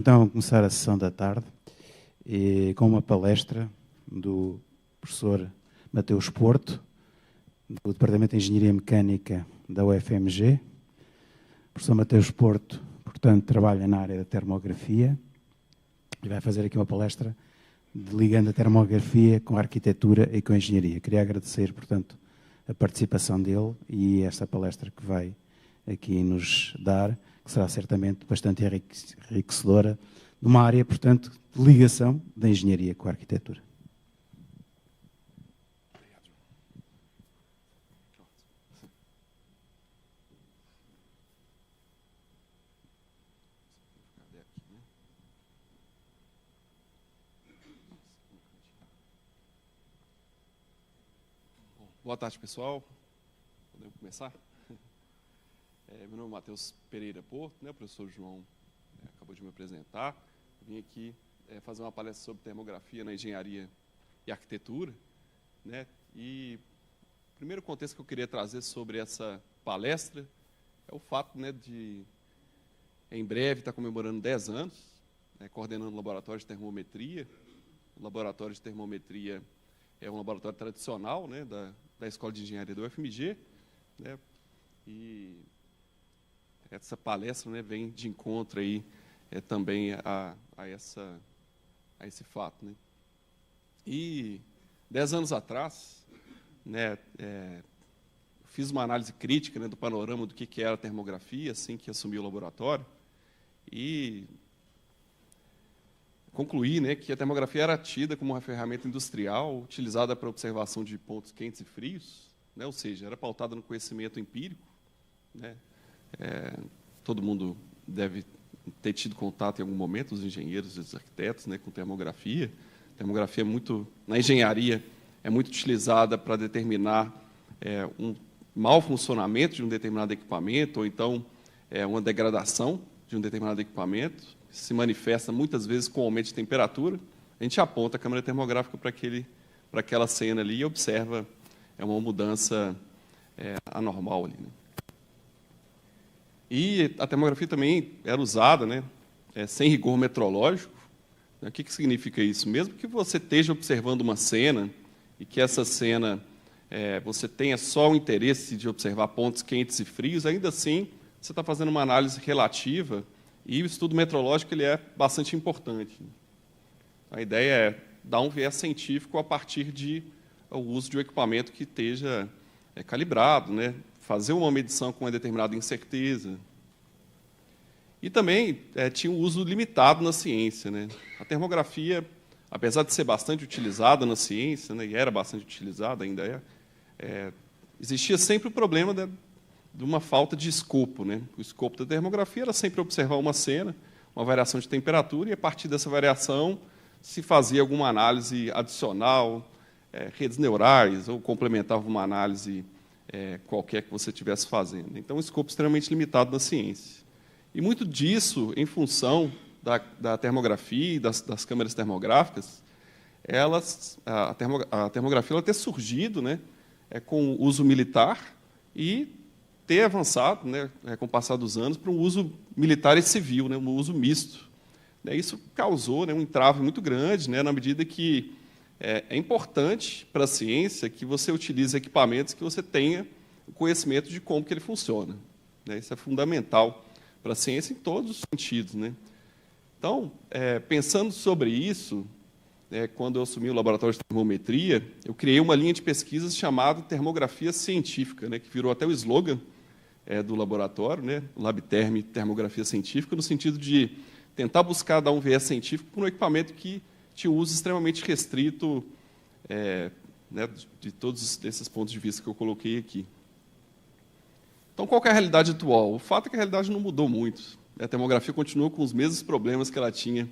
Então, vamos começar a sessão da tarde com uma palestra do professor Mateus Porto, do Departamento de Engenharia Mecânica da UFMG. O professor Mateus Porto, portanto, trabalha na área da termografia e vai fazer aqui uma palestra ligando a termografia com a arquitetura e com a engenharia. Queria agradecer, portanto, a participação dele e esta palestra que vai aqui nos dar, que será certamente bastante enriquecedora, numa área, portanto, de ligação da engenharia com a arquitetura. Boa tarde, pessoal. Podemos começar? Meu nome é Mateus Pereira Porto, né? O professor João acabou de me apresentar. Vim aqui fazer uma palestra sobre termografia na engenharia e arquitetura, né? E o primeiro contexto que eu queria trazer sobre essa palestra é o fato, né, de, em breve, estar comemorando 10 anos, coordenando o laboratório de termometria. O laboratório de termometria é um laboratório tradicional, né, da Escola de Engenharia do UFMG, né, e essa palestra, né, vem de encontro aí, também a esse fato, né. E 10 anos atrás, né, fiz uma análise crítica, né, do panorama do que era a termografia, assim que assumi o laboratório, e concluí, né, que a termografia era tida como uma ferramenta industrial utilizada para observação de pontos quentes e frios, né, ou seja, era pautada no conhecimento empírico, né. Todo mundo deve ter tido contato em algum momento, os engenheiros e os arquitetos, né, com termografia. A termografia na engenharia é muito utilizada para determinar um mau funcionamento de um determinado equipamento, ou então uma degradação de um determinado equipamento, se manifesta muitas vezes com aumento de temperatura. A gente aponta a câmera termográfica para aquela cena ali e observa uma mudança anormal ali, né? E a termografia também era usada, né, sem rigor metrológico. O que significa isso? Mesmo que você esteja observando uma cena e que essa cena você tenha só o interesse de observar pontos quentes e frios, ainda assim você está fazendo uma análise relativa e o estudo metrológico ele é bastante importante. A ideia é dar um viés científico a partir do uso de um equipamento que esteja calibrado, né? Fazer uma medição com uma determinada incerteza. E também tinha um uso limitado na ciência, né? A termografia, apesar de ser bastante utilizada na ciência, né, e era bastante utilizada, ainda existia sempre o problema de uma falta de escopo, né? O escopo da termografia era sempre observar uma cena, uma variação de temperatura, e a partir dessa variação se fazia alguma análise adicional, redes neurais, ou complementava uma análise qualquer que você estivesse fazendo. Então, um escopo extremamente limitado na ciência. E muito disso, em função da termografia e das câmeras termográficas, a termografia ela ter surgido, né, com o uso militar e ter avançado, né, com o passar dos anos, para um uso militar e civil, né, um uso misto. Isso causou, né, um entrave muito grande, né, na medida que é importante para a ciência que você utilize equipamentos que você tenha o conhecimento de como que ele funciona, né? Isso é fundamental para a ciência em todos os sentidos, né? Então, pensando sobre isso, quando eu assumi o laboratório de termometria, eu criei uma linha de pesquisas chamada termografia científica, né, que virou até o slogan do laboratório, né, LabTerm, termografia científica, no sentido de tentar buscar dar um viés científico para um equipamento que tinha um uso extremamente restrito, né, de todos esses pontos de vista que eu coloquei aqui. Então, qual que é a realidade atual? O fato é que a realidade não mudou muito. A termografia continua com os mesmos problemas que ela tinha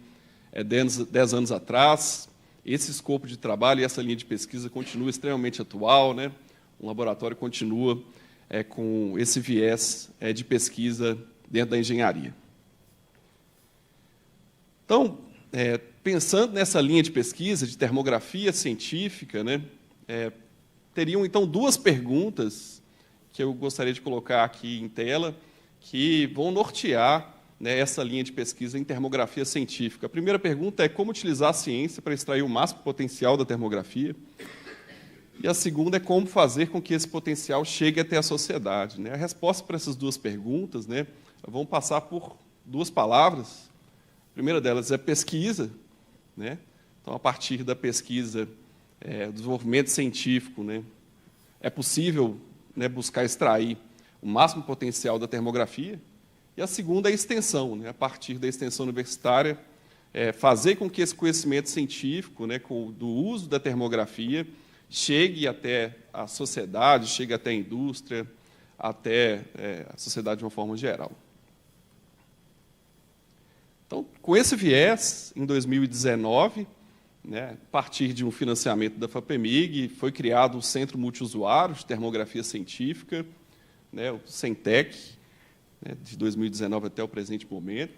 10 anos atrás. Esse escopo de trabalho e essa linha de pesquisa continua extremamente atual, né? O laboratório continua com esse viés de pesquisa dentro da engenharia. Então, pensando nessa linha de pesquisa de termografia científica, né, teriam, então, duas perguntas que eu gostaria de colocar aqui em tela, que vão nortear né, essa linha de pesquisa em termografia científica. A primeira pergunta é como utilizar a ciência para extrair o máximo potencial da termografia. E a segunda é como fazer com que esse potencial chegue até a sociedade, né? A resposta para essas duas perguntas, né, vão passar por duas palavras. A primeira delas é pesquisa, né? Então, a partir da pesquisa, do desenvolvimento científico, né, é possível, né, buscar extrair o máximo potencial da termografia. E a segunda é a extensão, né? A partir da extensão universitária, fazer com que esse conhecimento científico, né, do uso da termografia, chegue até a sociedade, chegue até a indústria, até a sociedade de uma forma geral. Então, com esse viés, em 2019, né, a partir de um financiamento da FAPEMIG, foi criado o Centro Multiusuário de Termografia Científica, né, o CENTEC, né, de 2019 até o presente momento.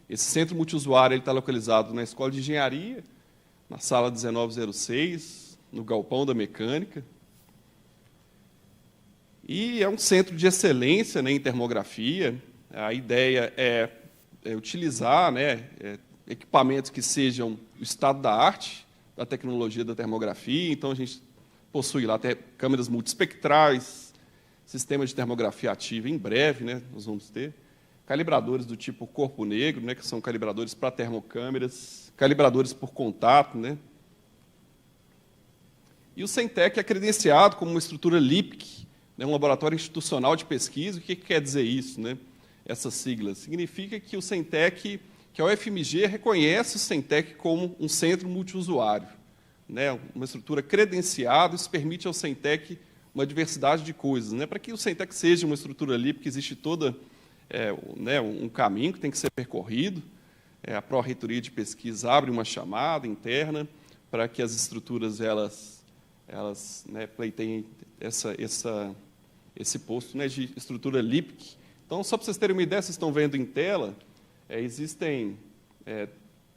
Esse Centro Multiusuário está localizado na Escola de Engenharia, na sala 1906, no Galpão da Mecânica. E é um centro de excelência, né, em termografia. A ideia é utilizar, né, equipamentos que sejam o estado da arte, da tecnologia da termografia. Então, a gente possui lá até câmeras multiespectrais, sistemas de termografia ativa em breve, né, nós vamos ter. Calibradores do tipo corpo negro, né, que são calibradores para termocâmeras, calibradores por contato, né? E o CENTEC é credenciado como uma estrutura LIPC, né, um laboratório institucional de pesquisa. O que quer dizer isso, né? Essas siglas? Significa que o CENTEC, que a UFMG reconhece o CENTEC como um centro multiusuário, né, uma estrutura credenciada. Isso permite ao CENTEC uma diversidade de coisas, né? Para que o CENTEC seja uma estrutura LIPC, existe toda né, um caminho que tem que ser percorrido. A Pró-Reitoria de Pesquisa abre uma chamada interna para que as estruturas elas né, pleiteiem esse posto, né, de estrutura LIPC. Então, só para vocês terem uma ideia, vocês estão vendo em tela, existem,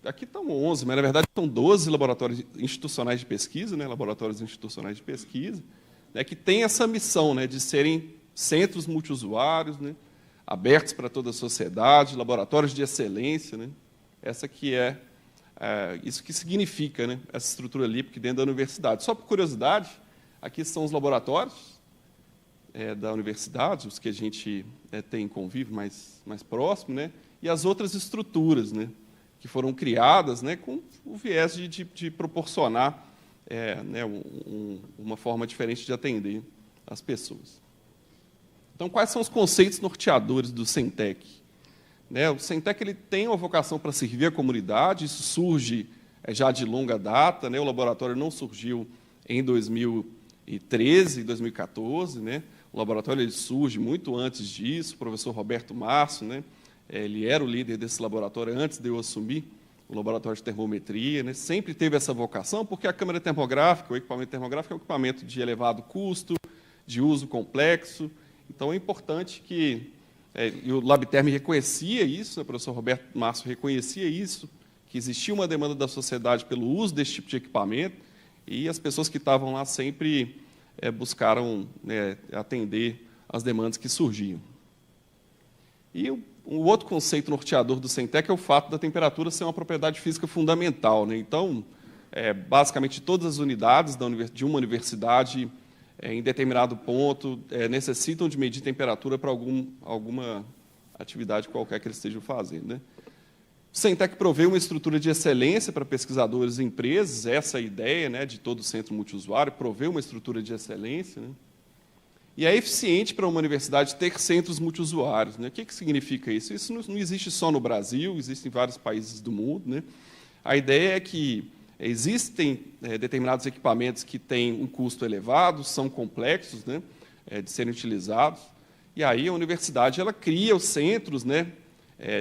aqui estão 11, mas, na verdade, são 12 laboratórios institucionais de pesquisa, né, laboratórios institucionais de pesquisa, né, que têm essa missão, né, de serem centros multiusuários, né, abertos para toda a sociedade, laboratórios de excelência, né? Essa que isso que significa, né, essa estrutura LIPC dentro da universidade. Só por curiosidade, aqui são os laboratórios da universidade, os que a gente tem convívio mais próximo, né, e as outras estruturas, né, que foram criadas, né, com o viés de proporcionar né, uma forma diferente de atender as pessoas. Então, quais são os conceitos norteadores do CENTEC? Né, o CENTEC ele tem uma vocação para servir a comunidade. Isso surge já de longa data, né? O laboratório não surgiu em 2013, 2014. Né? O laboratório ele surge muito antes disso. O professor Roberto Março, né? Ele era o líder desse laboratório antes de eu assumir o laboratório de termometria. Né? Sempre teve essa vocação, porque a câmera termográfica, o equipamento termográfico, é um equipamento de elevado custo, de uso complexo. Então, é importante que... e o LabTerm reconhecia isso, né, o professor Roberto Março reconhecia isso, que existia uma demanda da sociedade pelo uso desse tipo de equipamento, e as pessoas que estavam lá sempre buscaram, né, atender as demandas que surgiam. E um outro conceito norteador do CENTEC é o fato da temperatura ser uma propriedade física fundamental. Né? Então, basicamente, todas as unidades de uma universidade... em determinado ponto, necessitam de medir temperatura para alguma atividade qualquer que eles estejam fazendo. Né? O CENTEC provê uma estrutura de excelência para pesquisadores e empresas, essa é a ideia, né, de todo o centro multiusuário, provê uma estrutura de excelência. Né? E é eficiente para uma universidade ter centros multiusuários. Né? O que significa isso? Isso não existe só no Brasil, existe em vários países do mundo. Né? A ideia é que existem determinados equipamentos que têm um custo elevado, são complexos, né, de serem utilizados, e aí a universidade ela cria os centros, né,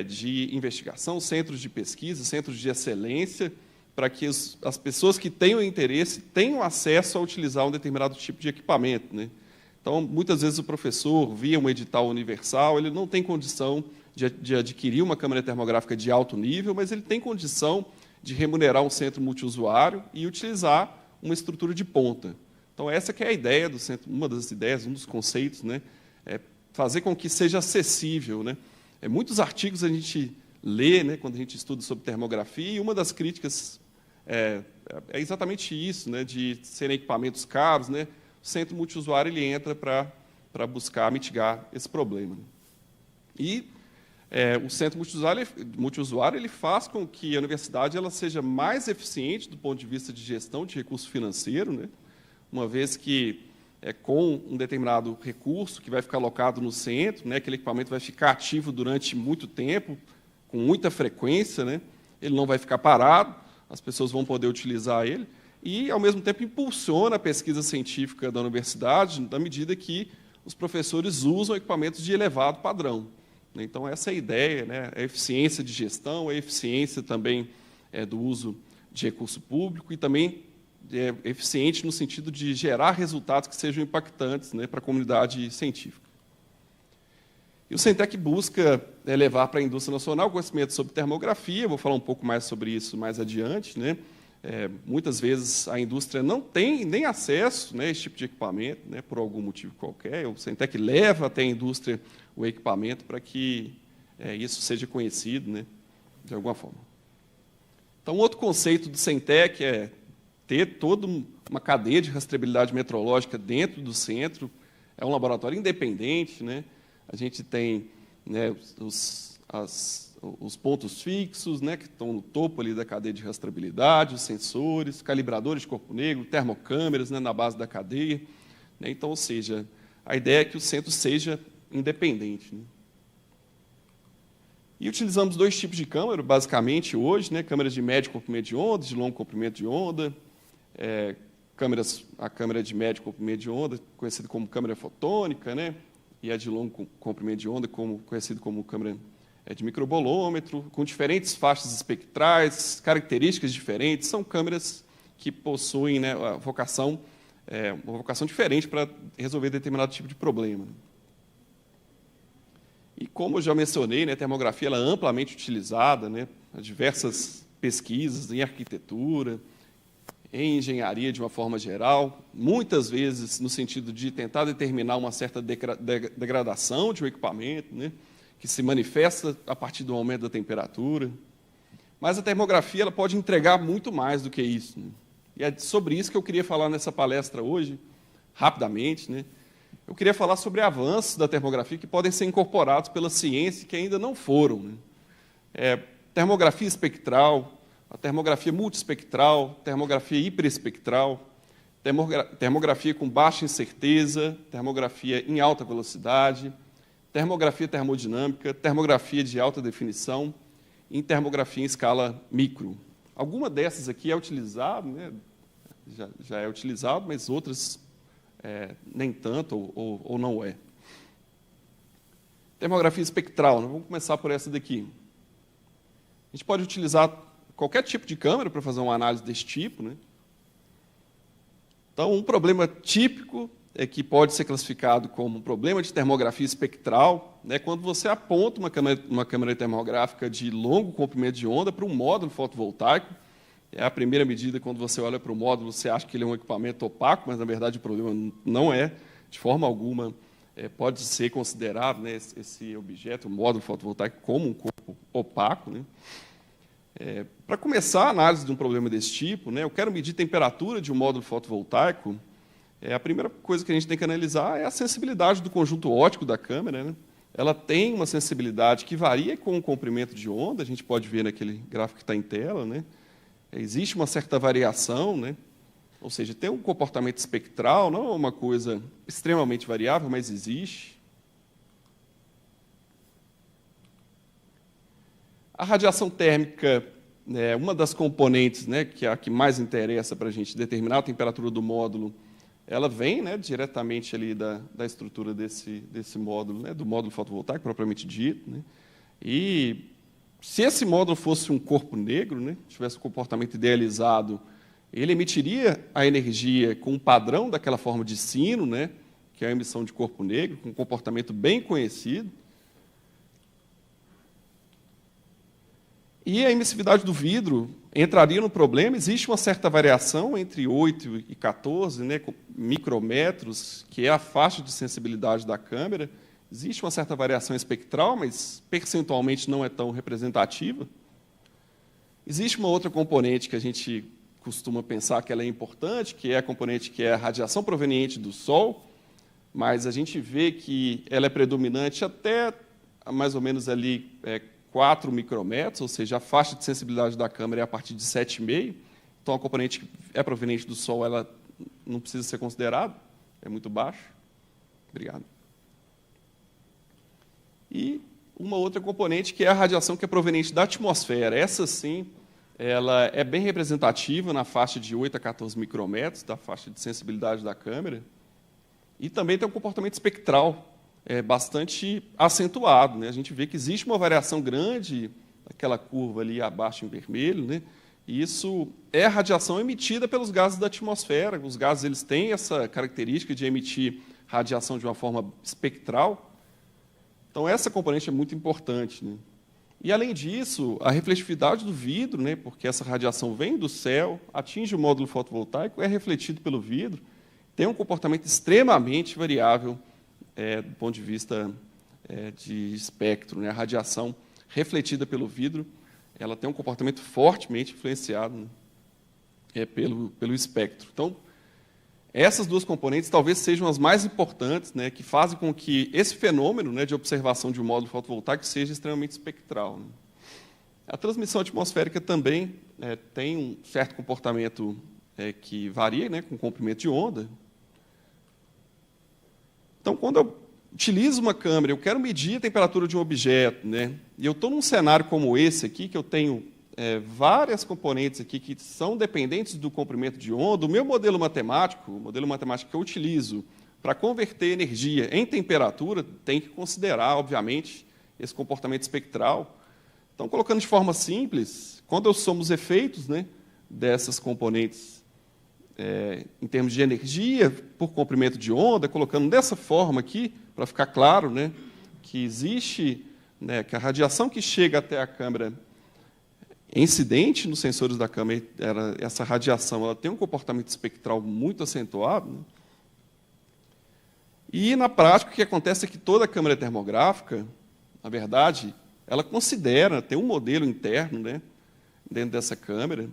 de investigação, centros de pesquisa, centros de excelência, para que as pessoas que tenham interesse tenham acesso a utilizar um determinado tipo de equipamento. Né. Então, muitas vezes o professor, via um edital universal, ele não tem condição de adquirir uma câmera termográfica de alto nível, mas ele tem condição de remunerar um centro multiusuário e utilizar uma estrutura de ponta. Então, essa que é a ideia do centro, uma das ideias, um dos conceitos, né, é fazer com que seja acessível, né, Muitos artigos a gente lê, né, quando a gente estuda sobre termografia, e uma das críticas é exatamente isso, né, de serem equipamentos caros, né, o centro multiusuário ele entra para buscar mitigar esse problema. E o centro multiusuário ele faz com que a universidade ela seja mais eficiente do ponto de vista de gestão de recurso financeiro, né, uma vez que com um determinado recurso que vai ficar alocado no centro, né, aquele equipamento vai ficar ativo durante muito tempo, com muita frequência, né, ele não vai ficar parado, as pessoas vão poder utilizar ele, e, ao mesmo tempo, impulsiona a pesquisa científica da universidade, na medida que os professores usam equipamentos de elevado padrão. Então, essa é a ideia, né, a eficiência de gestão, a eficiência também do uso de recurso público e também eficiente no sentido de gerar resultados que sejam impactantes, né, para a comunidade científica. E o Centec busca levar para a indústria nacional conhecimento sobre termografia, vou falar um pouco mais sobre isso mais adiante, né. Muitas vezes a indústria não tem nem acesso, né, a esse tipo de equipamento, né, por algum motivo qualquer. O Centec leva até a indústria o equipamento para que isso seja conhecido, né, de alguma forma. Então, outro conceito do Centec é ter toda uma cadeia de rastreabilidade metrológica dentro do centro. É um laboratório independente, né? A gente tem, né, os pontos fixos, né, que estão no topo ali da cadeia de rastreabilidade, os sensores, calibradores de corpo negro, termocâmeras, né, na base da cadeia. Né? Então, ou seja, a ideia é que o centro seja independente. Né? E utilizamos dois tipos de câmera, basicamente, hoje, né, câmeras de médio comprimento de onda, de longo comprimento de onda, a câmera de médio comprimento de onda, conhecida como câmera fotônica, né, e a de longo comprimento de onda, conhecida como câmera de microbolômetro, com diferentes faixas espectrais, características diferentes. São câmeras que possuem, né, uma vocação diferente para resolver determinado tipo de problema. E como eu já mencionei, né, a termografia ela é amplamente utilizada, né, em diversas pesquisas em arquitetura, em engenharia de uma forma geral, muitas vezes no sentido de tentar determinar uma certa degradação de um equipamento, né, que se manifesta a partir do aumento da temperatura. Mas a termografia ela pode entregar muito mais do que isso. Né? E é sobre isso que eu queria falar nessa palestra hoje, rapidamente. Né? Eu queria falar sobre avanços da termografia que podem ser incorporados pela ciência que ainda não foram. Né? Termografia espectral, a termografia multiespectral, termografia hiperespectral, termografia com baixa incerteza, termografia em alta velocidade, termografia termodinâmica, termografia de alta definição e termografia em escala micro. Alguma dessas aqui é utilizado, né? já é utilizado, mas outras nem tanto ou não é. Termografia espectral, né? Vamos começar por essa daqui. A gente pode utilizar qualquer tipo de câmera para fazer uma análise desse tipo. Né? Então, um problema típico que pode ser classificado como um problema de termografia espectral, né, quando você aponta uma câmera termográfica de longo comprimento de onda para um módulo fotovoltaico. É a primeira medida, quando você olha para o módulo, você acha que ele é um equipamento opaco, mas, na verdade, o problema não é, de forma alguma, pode ser considerado, né, esse objeto, o módulo fotovoltaico, como um corpo opaco. Né? Para começar a análise de um problema desse tipo, né, eu quero medir a temperatura de um módulo fotovoltaico. A primeira coisa que a gente tem que analisar é a sensibilidade do conjunto óptico da câmera. Né? Ela tem uma sensibilidade que varia com o comprimento de onda, a gente pode ver naquele gráfico que está em tela. Né? Existe uma certa variação, né? Ou seja, tem um comportamento espectral, não é uma coisa extremamente variável, mas existe. A radiação térmica é uma das componentes, né, que é a que mais interessa para a gente determinar a temperatura do módulo. Ela vem, né, diretamente ali da estrutura desse módulo, né, do módulo fotovoltaico, propriamente dito. Né? E se esse módulo fosse um corpo negro, né, tivesse um comportamento idealizado, ele emitiria a energia com um padrão daquela forma de sino, né, que é a emissão de corpo negro, com um comportamento bem conhecido. E a emissividade do vidro entraria no problema. Existe uma certa variação entre 8 e 14, né, micrômetros, que é a faixa de sensibilidade da câmera, Existe uma certa variação espectral, mas percentualmente não é tão representativa. Existe uma outra componente que a gente costuma pensar que ela é importante, que é a componente que é a radiação proveniente do Sol, mas a gente vê que ela é predominante até mais ou menos ali 4 micrômetros, ou seja, a faixa de sensibilidade da câmera é a partir de 7,5. Então, a componente que é proveniente do Sol, ela não precisa ser considerada, é muito baixo. Obrigado. E uma outra componente que é a radiação que é proveniente da atmosfera. Essa, sim, ela é bem representativa na faixa de 8 a 14 micrômetros, da faixa de sensibilidade da câmera. E também tem um comportamento espectral bastante acentuado, né? A gente vê que existe uma variação grande, aquela curva ali abaixo em vermelho, né? E isso é a radiação emitida pelos gases da atmosfera. Os gases eles têm essa característica de emitir radiação de uma forma espectral. Então, essa componente é muito importante, né? E, além disso, a refletividade do vidro, né, porque essa radiação vem do céu, atinge o módulo fotovoltaico, é refletido pelo vidro, tem um comportamento extremamente variável do ponto de vista de espectro, né? A radiação refletida pelo vidro, ela tem um comportamento fortemente influenciado, né, pelo espectro. Então, essas duas componentes talvez sejam as mais importantes, né, que fazem com que esse fenômeno, né, de observação de um módulo fotovoltaico seja extremamente espectral, né. A transmissão atmosférica também tem um certo comportamento que varia, né, com o comprimento de onda. Então, quando eu utilizo uma câmera, eu quero medir a temperatura de um objeto, né, e eu estou num cenário como esse aqui, que eu tenho várias componentes aqui que são dependentes do comprimento de onda. O meu modelo matemático, o modelo matemático que eu utilizo para converter energia em temperatura, tem que considerar, obviamente, esse comportamento espectral. Então, colocando de forma simples, quando eu somo os efeitos, né, dessas componentes em termos de energia por comprimento de onda, colocando dessa forma aqui, para ficar claro, né, que existe, né, que a radiação que chega até a câmera incidente nos sensores da câmera, essa radiação ela tem um comportamento espectral muito acentuado, né? E, na prática, o que acontece é que toda a câmera termográfica, na verdade, ela considera, tem um modelo interno, né, dentro dessa câmera,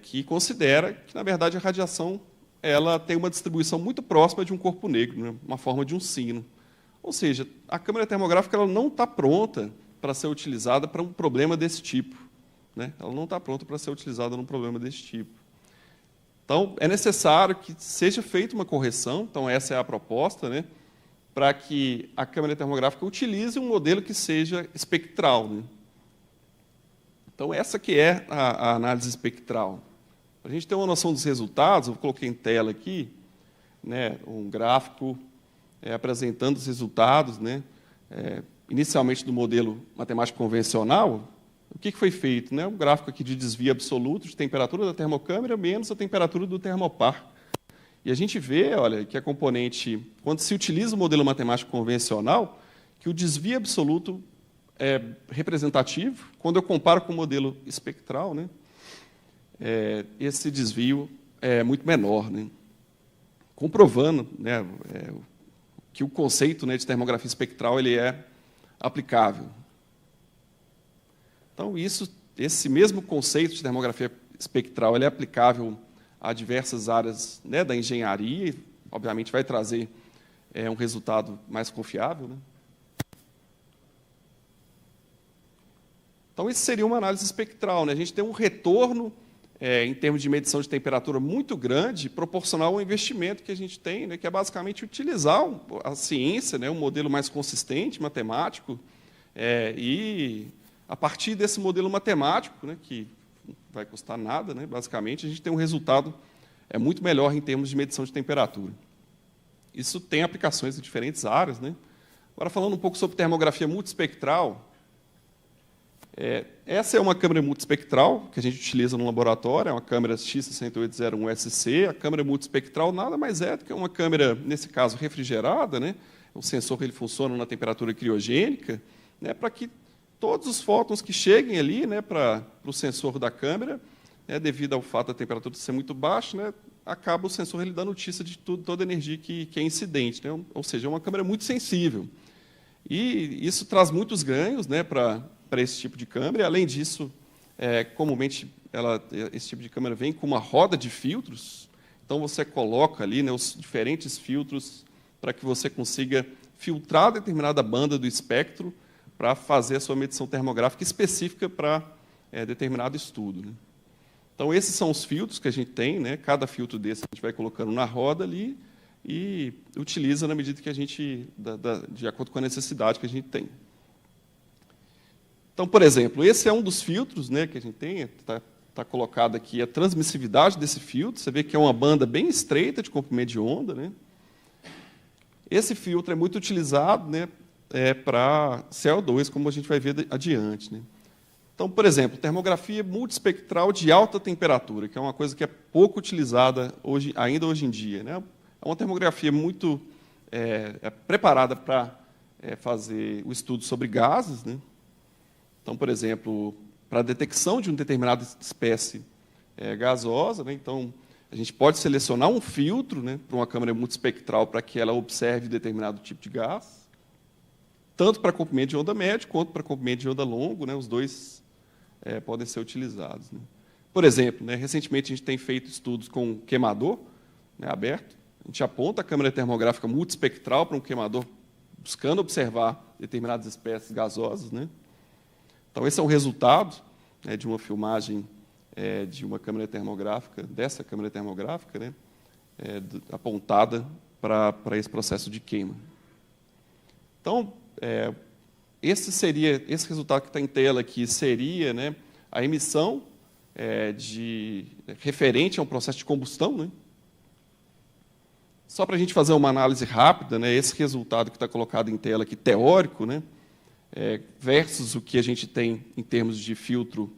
que considera que, na verdade, a radiação ela tem uma distribuição muito próxima de um corpo negro, né, uma forma de um sino. Ou seja, a câmera termográfica ela não está pronta para ser utilizada para um problema desse tipo, né? Ela não está pronta para ser utilizada num problema desse tipo. Então, é necessário que seja feita uma correção, então essa é a proposta, né, para que a câmera termográfica utilize um modelo que seja espectral, né? Então, essa que é a análise espectral. Para a gente ter uma noção dos resultados, eu coloquei em tela aqui, né, um gráfico apresentando os resultados, né, inicialmente do modelo matemático convencional. O que foi feito, né? Um gráfico aqui de desvio absoluto de temperatura da termocâmera menos a temperatura do termopar. E a gente vê, olha, que a componente, quando se utiliza o modelo matemático convencional, que o desvio absoluto é representativo. Quando eu comparo com o modelo espectral, né, esse desvio é muito menor, né? Comprovando, né, que o conceito, né, de termografia espectral ele é aplicável. Então, esse mesmo conceito de termografia espectral ele é aplicável a diversas áreas, né, da engenharia, e, obviamente, vai trazer um resultado mais confiável, né? Então, isso seria uma análise espectral, né? A gente tem um retorno, em termos de medição de temperatura, muito grande, proporcional ao investimento que a gente tem, né, que é basicamente utilizar a ciência, né, um modelo mais consistente, matemático, e a partir desse modelo matemático, né, que não vai custar nada, né, basicamente, a gente tem um resultado muito melhor em termos de medição de temperatura. Isso tem aplicações em diferentes áreas, né? Agora, falando um pouco sobre termografia multiespectral, essa é uma câmera multiespectral que a gente utiliza no laboratório, é uma câmera X6801SC. A câmera multiespectral nada mais é do que uma câmera, nesse caso, refrigerada, né? O sensor ele funciona na temperatura criogênica, né, para que todos os fótons que cheguem ali, né, para o sensor da câmera, devido ao fato da temperatura ser muito baixa, né, acaba o sensor ele dando notícia de toda a energia que é incidente, né? Ou seja, é uma câmera muito sensível. E isso traz muitos ganhos, né, para esse tipo de câmera. Além disso, comumente, esse tipo de câmera vem com uma roda de filtros. Então, você coloca ali, né, os diferentes filtros para que você consiga filtrar determinada banda do espectro para fazer a sua medição termográfica específica para determinado estudo, né. Então, esses são os filtros que a gente tem, né? Cada filtro desse a gente vai colocando na roda ali e utiliza na medida que a gente, de acordo com a necessidade que a gente tem. Então, por exemplo, esse é um dos filtros, né, que a gente tem, está colocado aqui a transmissividade desse filtro. Você vê que é uma banda bem estreita de comprimento de onda, né? Esse filtro é muito utilizado, né, para CO2, como a gente vai ver adiante, né? Então, por exemplo, termografia multiespectral de alta temperatura, que é uma coisa que é pouco utilizada ainda hoje em dia, né? É uma termografia muito preparada para fazer o estudo sobre gases, né? Então, por exemplo, para a detecção de uma determinada espécie gasosa, né? Então, a gente pode selecionar um filtro, né, para uma câmera multiespectral para que ela observe determinado tipo de gás, tanto para comprimento de onda médio quanto para comprimento de onda longo, né? Os dois podem ser utilizados, né? Por exemplo, né, recentemente a gente tem feito estudos com queimador, né, aberto. A gente aponta a câmera termográfica multiespectral para um queimador, buscando observar determinadas espécies gasosas, né? Então, esse é o resultado, né, de uma filmagem de uma câmera termográfica, dessa câmera termográfica, né, apontada para esse processo de queima. Então, esse resultado que está em tela aqui seria, né, a emissão referente a um processo de combustão, né? Só para a gente fazer uma análise rápida, né, esse resultado que está colocado em tela aqui, teórico, né, versus o que a gente tem em termos de filtro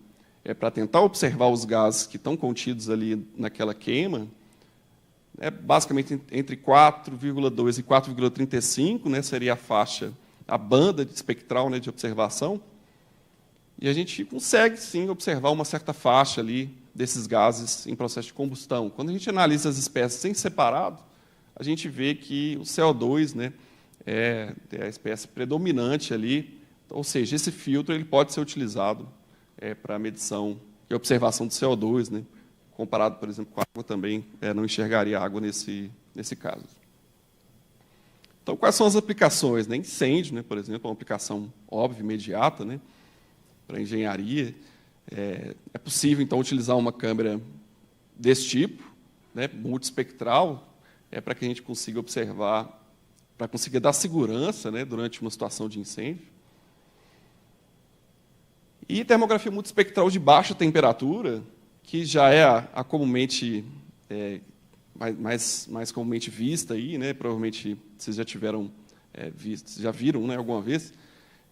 para tentar observar os gases que estão contidos ali naquela queima, basicamente entre 4,2 e 4,35, né, seria a faixa, a banda espectral, né, de observação, e a gente consegue, sim, observar uma certa faixa ali desses gases em processo de combustão. Quando a gente analisa as espécies em separado, a gente vê que o CO2, né, é a espécie predominante ali, ou seja, esse filtro ele pode ser utilizado para a medição e observação do CO2, né, comparado, por exemplo, com a água também, não enxergaria água nesse caso. Então, quais são as aplicações, né? Incêndio, né, por exemplo, é uma aplicação óbvia, imediata, né, para engenharia. É possível, então, utilizar uma câmera desse tipo, né, multiespectral, para que a gente consiga observar, para conseguir dar segurança, né, durante uma situação de incêndio. E termografia multiespectral de baixa temperatura, que já é a comumente mais comumente vista aí, né? Provavelmente vocês já tiveram visto, já viram, né, alguma vez.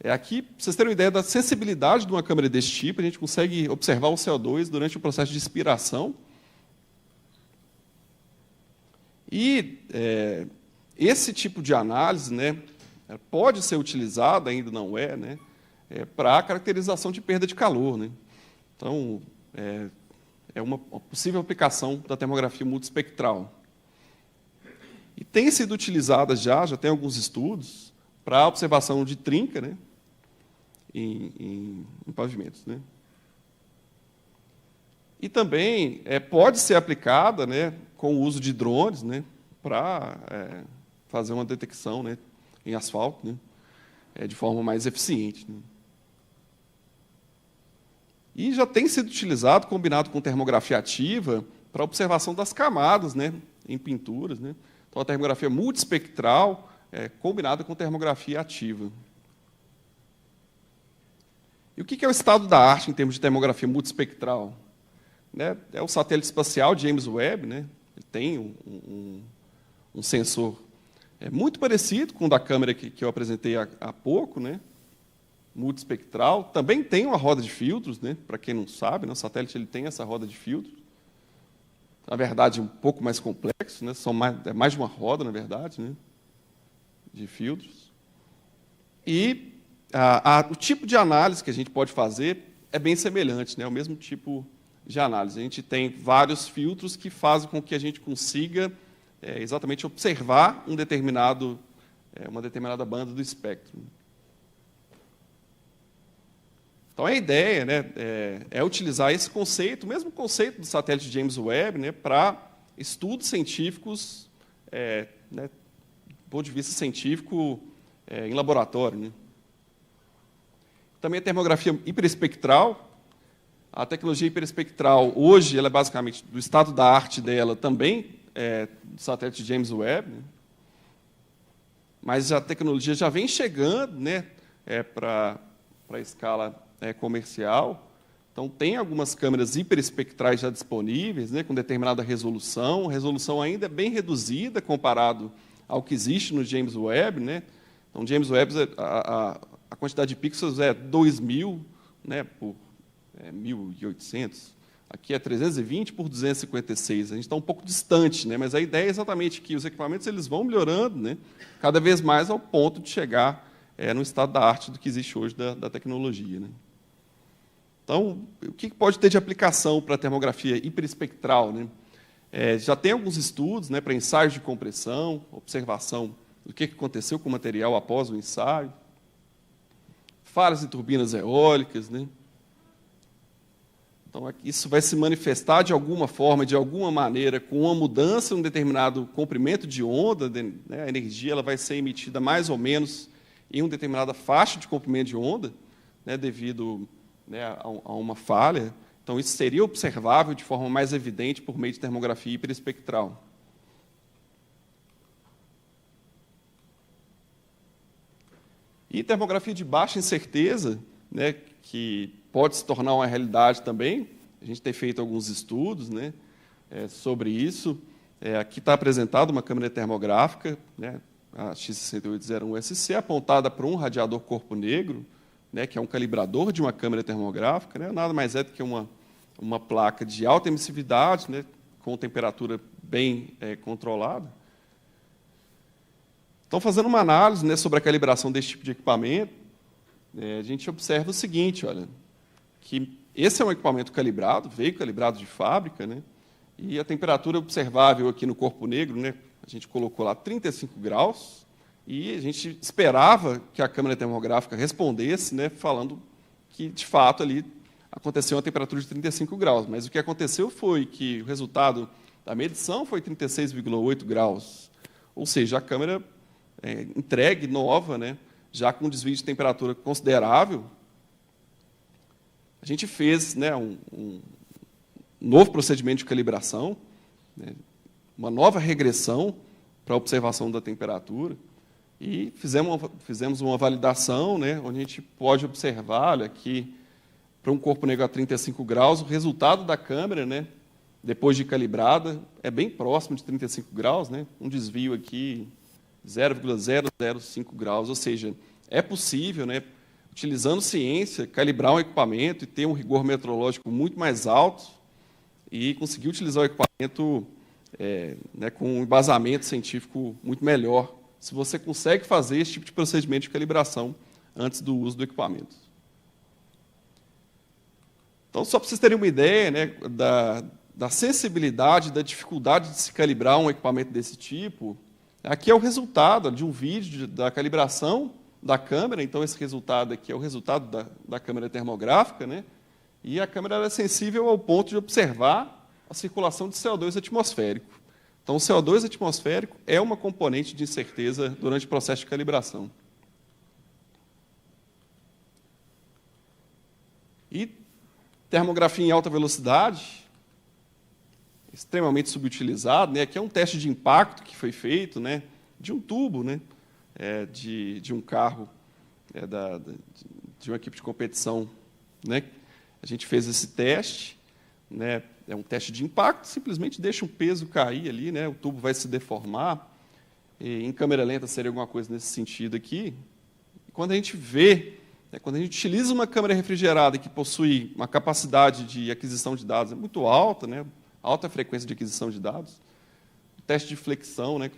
Aqui, para vocês terem uma ideia da sensibilidade de uma câmera desse tipo, a gente consegue observar o CO2 durante o processo de expiração. E esse tipo de análise, né, pode ser utilizado, ainda não é, né, para a caracterização de perda de calor, né? Então, é uma possível aplicação da termografia multiespectral. E tem sido utilizada já tem alguns estudos para observação de trinca, né, em pavimentos, né? E também pode ser aplicada, né, com o uso de drones, né, para fazer uma detecção, né, em asfalto, né, de forma mais eficiente, né. E já tem sido utilizado, combinado com termografia ativa, para observação das camadas, né, em pinturas, né. Então, a termografia multiespectral combinada com termografia ativa. E o que é o estado da arte em termos de termografia multiespectral? Né, é o satélite espacial James Webb, né, ele tem um sensor muito parecido com o da câmera que eu apresentei há pouco, né, multiespectral. Também tem uma roda de filtros, né, para quem não sabe, né, o satélite ele tem essa roda de filtros. Na verdade, um pouco mais complexo, né, é mais de uma roda, na verdade, né, de filtros. E o tipo de análise que a gente pode fazer é bem semelhante, né, é o mesmo tipo de análise. A gente tem vários filtros que fazem com que a gente consiga exatamente observar uma determinada banda do espectro. Então, a ideia, né, é utilizar esse conceito, o mesmo conceito do satélite James Webb, né, para estudos científicos, né, do ponto de vista científico, em laboratório. Né. Também a termografia hiperespectral. A tecnologia hiperespectral, hoje, ela é basicamente, do estado da arte dela, também do satélite James Webb, né. Mas a tecnologia já vem chegando, né, para a escala comercial. Então, tem algumas câmeras hiperespectrais já disponíveis, né, com determinada resolução. A resolução ainda é bem reduzida comparado ao que existe no James Webb. Né. Então, James Webb, a quantidade de pixels é 2.000, né, por 1.800. Aqui é 320 por 256. A gente está um pouco distante, né, mas a ideia é exatamente que os equipamentos eles vão melhorando, né, cada vez mais ao ponto de chegar no estado da arte do que existe hoje da tecnologia. Né. Então, o que pode ter de aplicação para a termografia hiperespectral? Né? Já tem alguns estudos, né, para ensaios de compressão, observação do que aconteceu com o material após o ensaio, falhas em turbinas eólicas. Né? Então, isso vai se manifestar de alguma forma, de alguma maneira, com uma mudança em um determinado comprimento de onda. Né? A energia ela vai ser emitida mais ou menos em uma determinada faixa de comprimento de onda, né, devido, né, a uma falha. Então, isso seria observável de forma mais evidente por meio de termografia hiperespectral. E termografia de baixa incerteza, né, que pode se tornar uma realidade também. A gente tem feito alguns estudos, né, sobre isso. Aqui está apresentada uma câmera termográfica, né, a X6801SC, apontada para um radiador corpo negro, né, que é um calibrador de uma câmera termográfica, né, nada mais é do que uma placa de alta emissividade, né, com temperatura bem controlada. Então, fazendo uma análise, né, sobre a calibração desse tipo de equipamento, a gente observa o seguinte, olha, que esse é um equipamento calibrado, veio calibrado de fábrica, né, e a temperatura observável aqui no corpo negro, né, a gente colocou lá 35 graus, e a gente esperava que a câmera termográfica respondesse, né, falando que, de fato, ali aconteceu uma temperatura de 35 graus. Mas o que aconteceu foi que o resultado da medição foi 36,8 graus. Ou seja, a câmera entregue, nova, né, já com um desvio de temperatura considerável. A gente fez, né, um novo procedimento de calibração, né, uma nova regressão para a observação da temperatura, e fizemos uma validação, né, onde a gente pode observar, olha, que para um corpo negro a 35 graus, o resultado da câmera, né, depois de calibrada, é bem próximo de 35 graus, né, um desvio aqui 0,005 graus, ou seja, é possível, né, utilizando ciência, calibrar um equipamento e ter um rigor metrológico muito mais alto e conseguir utilizar o equipamento né, com um embasamento científico muito melhor, se você consegue fazer esse tipo de procedimento de calibração antes do uso do equipamento. Então, só para vocês terem uma ideia, né, da sensibilidade, da dificuldade de se calibrar um equipamento desse tipo, aqui é o resultado de um vídeo da calibração da câmera. Então, esse resultado aqui é o resultado da câmera termográfica, né, e a câmera é sensível ao ponto de observar a circulação de CO2 atmosférico. Então, o CO2 atmosférico é uma componente de incerteza durante o processo de calibração. E termografia em alta velocidade, extremamente subutilizado, né? Aqui é um teste de impacto que foi feito, né, de um tubo, né, de um carro, de uma equipe de competição, né? A gente fez esse teste, né, é um teste de impacto, simplesmente deixa um peso cair ali, né, o tubo vai se deformar. E, em câmera lenta seria alguma coisa nesse sentido aqui. E quando a gente vê, né, quando a gente utiliza uma câmera refrigerada que possui uma capacidade de aquisição de dados muito alta, né, alta frequência de aquisição de dados, o teste de flexão, né,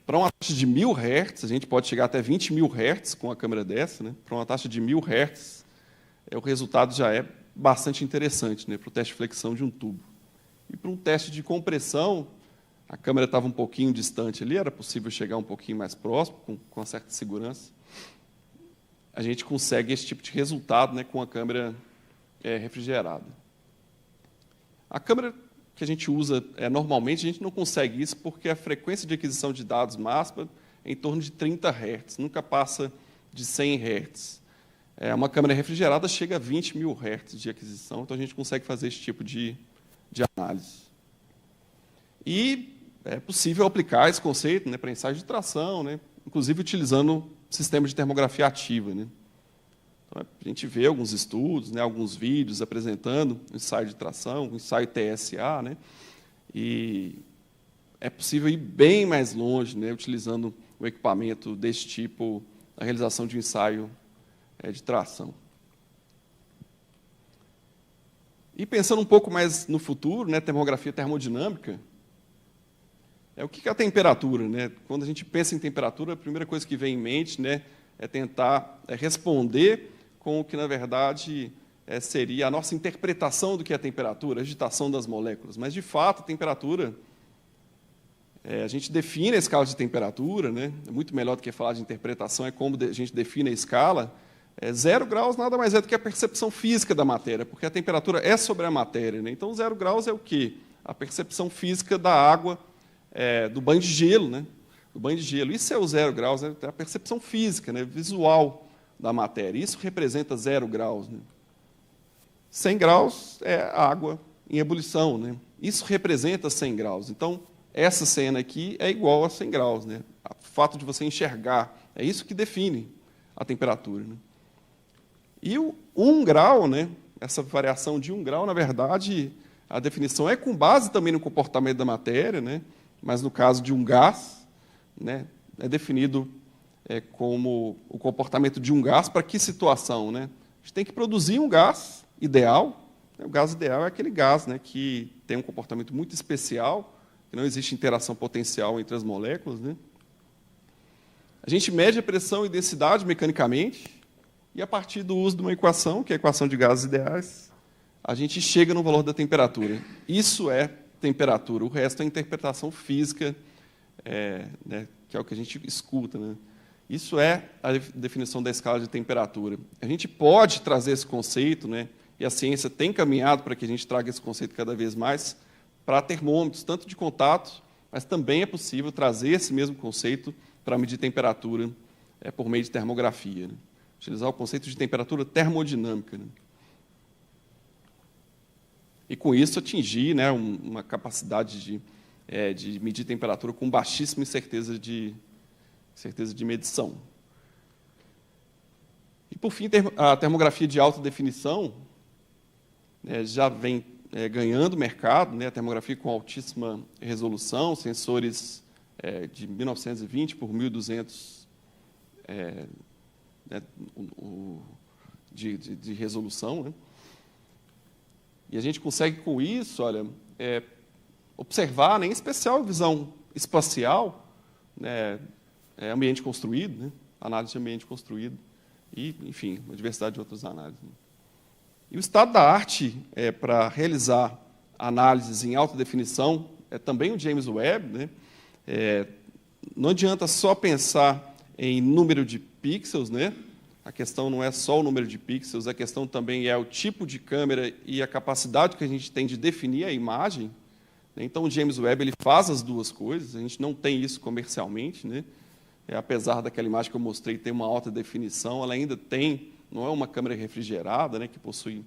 para uma taxa de 1000 Hz, a gente pode chegar até 20.000 Hz com a câmera dessa, né, para uma taxa de 1000 Hz, o resultado já é bastante interessante, né, para o teste de flexão de um tubo. E para um teste de compressão, a câmera estava um pouquinho distante ali, era possível chegar um pouquinho mais próximo, com certa segurança. a gente consegue esse tipo de resultado, né, com a câmera refrigerada. A câmera que a gente usa normalmente, a gente não consegue isso porque a frequência de aquisição de dados máxima é em torno de 30 Hz, nunca passa de 100 Hz. Uma câmera refrigerada chega a 20.000 Hz de aquisição, então a gente consegue fazer esse tipo de análise. E é possível aplicar esse conceito, né, para ensaio de tração, né, inclusive utilizando sistemas de termografia ativa, né. Então, a gente vê alguns estudos, né, alguns vídeos apresentando o ensaio de tração, o ensaio TSA, né, e é possível ir bem mais longe, né, utilizando o equipamento desse tipo, na realização de um ensaio de tração. E pensando um pouco mais no futuro, né, termografia termodinâmica, o que é a temperatura, né? Quando a gente pensa em temperatura, a primeira coisa que vem em mente, né, é tentar responder com o que, na verdade, seria a nossa interpretação do que é a temperatura, a agitação das moléculas. Mas, de fato, a temperatura, a gente define a escala de temperatura, né? É muito melhor do que falar de interpretação, é como a gente define a escala. 0 graus nada mais é do que a percepção física da matéria, porque a temperatura é sobre a matéria, né? Então, 0 graus é o quê? A percepção física da água, do banho de gelo, né? Do banho de gelo. Isso é o 0 graus, é a percepção física, né, visual da matéria. Isso representa 0 graus. Né? 100 graus é água em ebulição. Né? Isso representa 100 graus. Então, essa cena aqui é igual a 100 graus. Né? O fato de você enxergar, é isso que define a temperatura. Né? E o 1 grau, né, essa variação de 1 grau, na verdade, a definição é com base também no comportamento da matéria, né? Mas no caso de um gás, né, é definido como o comportamento de um gás para que situação? Né? A gente tem que produzir um gás ideal. Né? O gás ideal é aquele gás, né, que tem um comportamento muito especial, que não existe interação potencial entre as moléculas. Né? A gente mede a pressão e densidade mecanicamente, e a partir do uso de uma equação, que é a equação de gases ideais, a gente chega no valor da temperatura. Isso é temperatura, o resto é interpretação física, né, que é o que a gente escuta. Né? Isso é a definição da escala de temperatura. A gente pode trazer esse conceito, né, e a ciência tem caminhado para que a gente traga esse conceito cada vez mais para termômetros, tanto de contato, mas também é possível trazer esse mesmo conceito para medir temperatura por meio de termografia. Né? Utilizar o conceito de temperatura termodinâmica. Né? E, com isso, atingir, né, uma capacidade de medir temperatura com baixíssima certeza de medição. E, por fim, a termografia de alta definição já vem ganhando mercado, né, a termografia com altíssima resolução, sensores de 1920 por 1200 de resolução, né? E a gente consegue, com isso, olha, observar, né, em especial visão espacial, né, ambiente construído, né, análise de ambiente construído, e, enfim, uma diversidade de outras análises. Né. E o estado da arte para realizar análises em alta definição é também o James Webb. Né. Não adianta só pensar em número de pixels, né. A questão não é só o número de pixels, a questão também é o tipo de câmera e a capacidade que a gente tem de definir a imagem. Então, o James Webb ele faz as duas coisas, a gente não tem isso comercialmente. Né? Apesar daquela imagem que eu mostrei ter uma alta definição, ela ainda tem, não é uma câmera refrigerada, né, que possui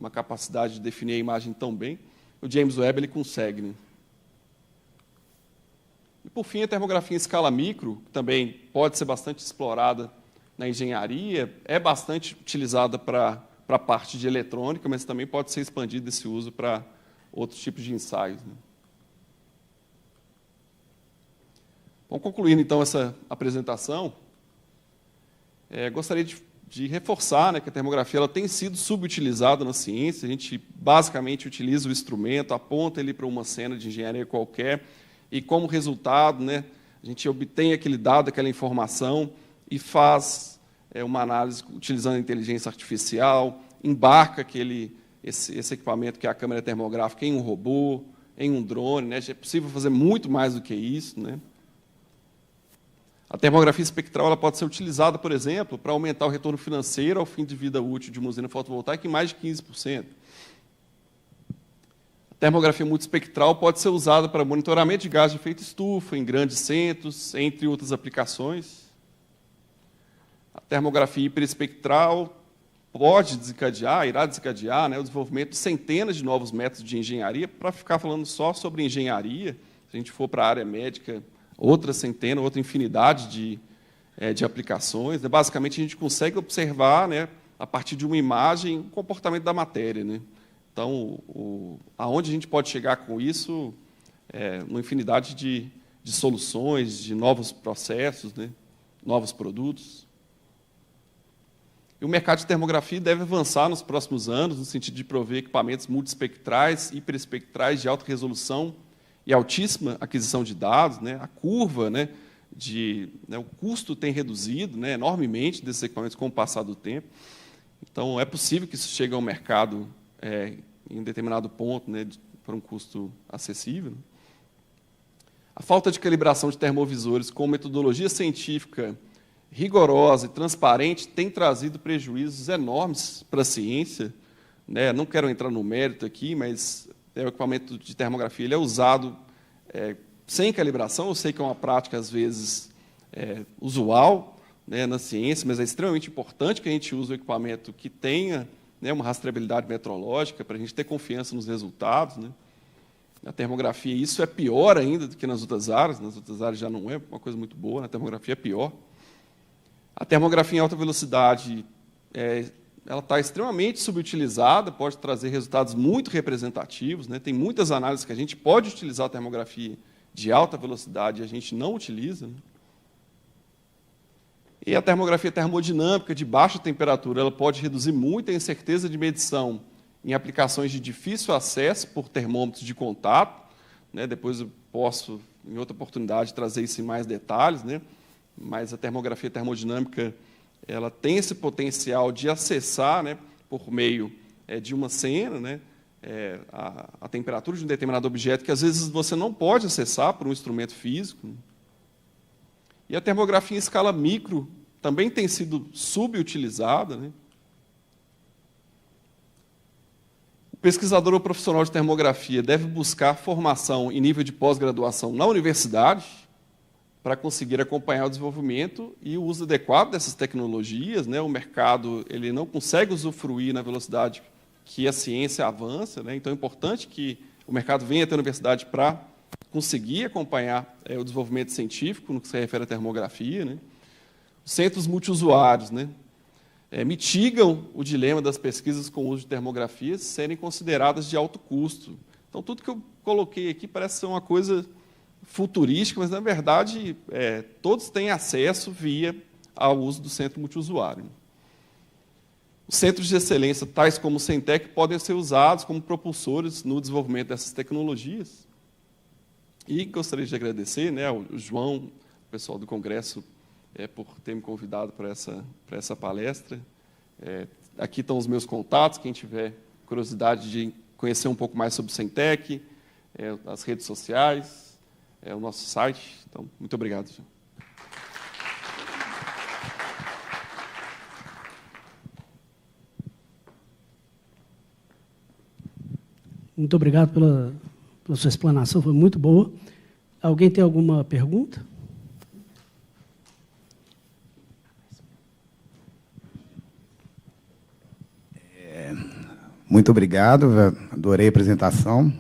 uma capacidade de definir a imagem tão bem. O James Webb ele consegue. Né? E, por fim, a termografia em escala micro, que também pode ser bastante explorada na engenharia, é bastante utilizada para a parte de eletrônica, mas também pode ser expandido esse uso para outros tipos de ensaios. Né? Bom, concluindo, então, essa apresentação, gostaria de reforçar, né, que a termografia ela tem sido subutilizada na ciência. A gente, basicamente, utiliza o instrumento, aponta ele para uma cena de engenharia qualquer, e, como resultado, né, a gente obtém aquele dado, aquela informação, e faz uma análise utilizando a inteligência artificial, embarca esse equipamento, que é a câmera termográfica, em um robô, em um drone. Né? É possível fazer muito mais do que isso. Né? A termografia espectral ela pode ser utilizada, por exemplo, para aumentar o retorno financeiro ao fim de vida útil de uma usina fotovoltaica em mais de 15%. A termografia multiespectral pode ser usada para monitoramento de gás de efeito estufa em grandes centros, entre outras aplicações. A termografia hiperespectral pode desencadear, irá desencadear, né, o desenvolvimento de centenas de novos métodos de engenharia. Para ficar falando só sobre engenharia, se a gente for para a área médica, outra centena, outra infinidade de aplicações. Basicamente, a gente consegue observar, né, a partir de uma imagem, o comportamento da matéria, né? Então, aonde a gente pode chegar com isso, uma infinidade de soluções, de novos processos, né, novos produtos. E o mercado de termografia deve avançar nos próximos anos, no sentido de prover equipamentos multiespectrais, hiperespectrais de alta resolução e altíssima aquisição de dados, né? A curva, né, o custo tem reduzido, né, enormemente desses equipamentos com o passar do tempo. Então, é possível que isso chegue ao mercado em determinado ponto, né, por um custo acessível. A falta de calibração de termovisores com metodologia científica rigorosa e transparente tem trazido prejuízos enormes para a ciência, né? Não quero entrar no mérito aqui, mas o equipamento de termografia ele é usado sem calibração. Eu sei que é uma prática, às vezes, usual, né, na ciência, mas é extremamente importante que a gente use o equipamento que tenha, né, uma rastreabilidade metrológica para a gente ter confiança nos resultados, né? Na termografia, isso é pior ainda do que nas outras áreas. Nas outras áreas já não é uma coisa muito boa, na termografia é pior. A termografia em alta velocidade ela está extremamente subutilizada, pode trazer resultados muito representativos, né? Tem muitas análises que a gente pode utilizar a termografia de alta velocidade e a gente não utiliza, né? E a termografia termodinâmica de baixa temperatura ela pode reduzir muito a incerteza de medição em aplicações de difícil acesso por termômetros de contato, né? Depois eu posso, em outra oportunidade, trazer isso em mais detalhes, né? Mas a termografia termodinâmica ela tem esse potencial de acessar, né, por meio de uma cena, né, a temperatura de um determinado objeto que, às vezes, você não pode acessar por um instrumento físico. E a termografia em escala micro também tem sido subutilizada, né? O pesquisador ou profissional de termografia deve buscar formação em nível de pós-graduação na universidade para conseguir acompanhar o desenvolvimento e o uso adequado dessas tecnologias, né? O mercado ele não consegue usufruir na velocidade que a ciência avança, né? Então é importante que o mercado venha até a universidade para conseguir acompanhar o desenvolvimento científico no que se refere à termografia, né? Os centros multiusuários, né, mitigam o dilema das pesquisas com o uso de termografias serem consideradas de alto custo. Então, tudo que eu coloquei aqui parece ser uma coisa futurística, mas, na verdade, todos têm acesso via ao uso do centro multiusuário. Os centros de excelência, tais como o Centec, podem ser usados como propulsores no desenvolvimento dessas tecnologias. E gostaria de agradecer, né, ao João, o pessoal do Congresso, por ter me convidado para essa palestra. Aqui estão os meus contatos, quem tiver curiosidade de conhecer um pouco mais sobre o Centec, as redes sociais, o nosso site. Então, muito obrigado, João. Muito obrigado pela sua explanação, foi muito boa. Alguém tem alguma pergunta? Muito obrigado, adorei a apresentação.